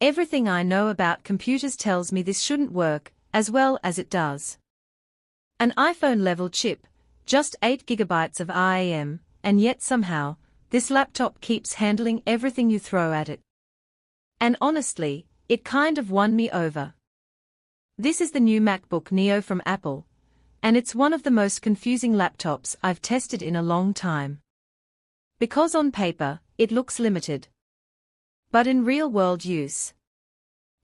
Everything I know about computers tells me this shouldn't work as well as it does. An iPhone-level chip, just 8 gigabytes of RAM, and yet somehow, this laptop keeps handling everything you throw at it. And honestly, it kind of won me over. This is the new MacBook Neo from Apple, and it's one of the most confusing laptops I've tested in a long time. Because on paper, it looks limited. But in real-world use,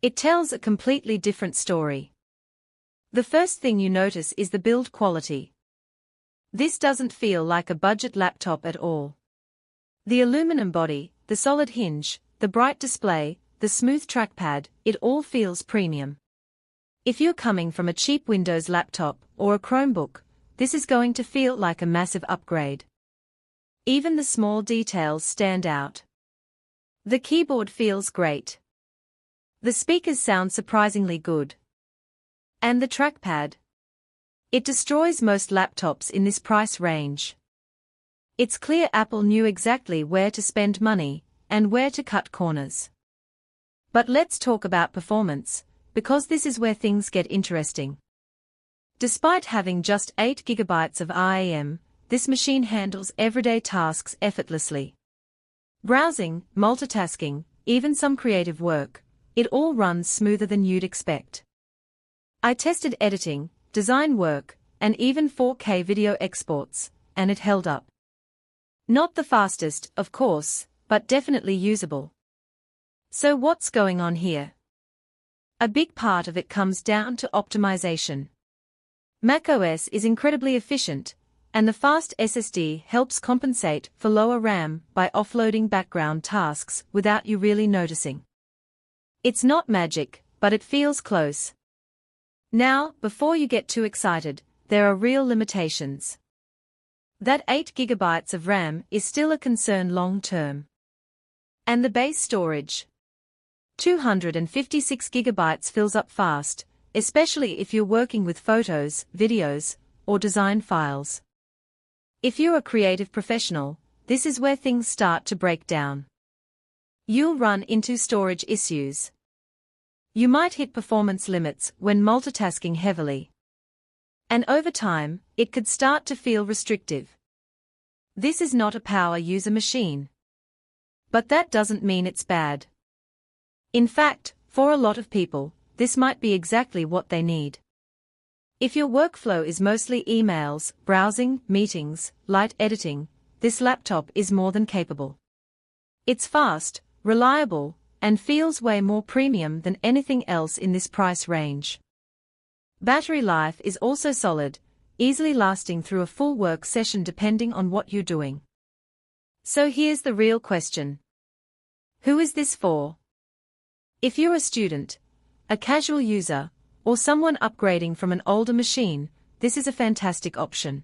it tells a completely different story. The first thing you notice is the build quality. This doesn't feel like a budget laptop at all. The aluminum body, the solid hinge, the bright display, the smooth trackpad, it all feels premium. If you're coming from a cheap Windows laptop or a Chromebook, this is going to feel like a massive upgrade. Even the small details stand out. The keyboard feels great. The speakers sound surprisingly good. And the trackpad. It destroys most laptops in this price range. It's clear Apple knew exactly where to spend money and where to cut corners. But let's talk about performance, because this is where things get interesting. Despite having just 8 gigabytes of RAM, this machine handles everyday tasks effortlessly. Browsing, multitasking, even some creative work, it all runs smoother than you'd expect. I tested editing, design work, and even 4K video exports, and it held up. Not the fastest, of course, but definitely usable. So what's going on here? A big part of it comes down to optimization. macOS is incredibly efficient, and the fast SSD helps compensate for lower RAM by offloading background tasks without you really noticing. It's not magic, but it feels close. Now, before you get too excited, there are real limitations. That 8 gigabytes of RAM is still a concern long term. And the base storage. 256 gigabytes fills up fast, especially if you're working with photos, videos, or design files. If you're a creative professional, this is where things start to break down. You'll run into storage issues. You might hit performance limits when multitasking heavily. And over time, it could start to feel restrictive. This is not a power user machine. But that doesn't mean it's bad. In fact, for a lot of people, this might be exactly what they need. If your workflow is mostly emails, browsing, meetings, light editing, this laptop is more than capable. It's fast, reliable, and feels way more premium than anything else in this price range. Battery life is also solid, easily lasting through a full work session depending on what you're doing. So here's the real question. Who is this for? If you're a student, a casual user, or someone upgrading from an older machine, this is a fantastic option.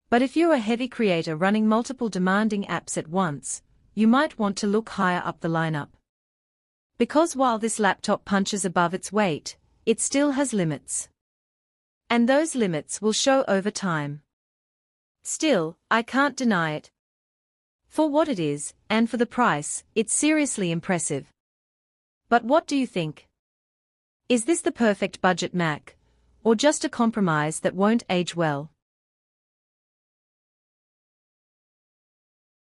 But if you're a heavy creator running multiple demanding apps at once, you might want to look higher up the lineup. Because while this laptop punches above its weight, it still has limits. And those limits will show over time. Still, I can't deny it. For what it is, and for the price, it's seriously impressive. But what do you think? Is this the perfect budget Mac, or just a compromise that won't age well?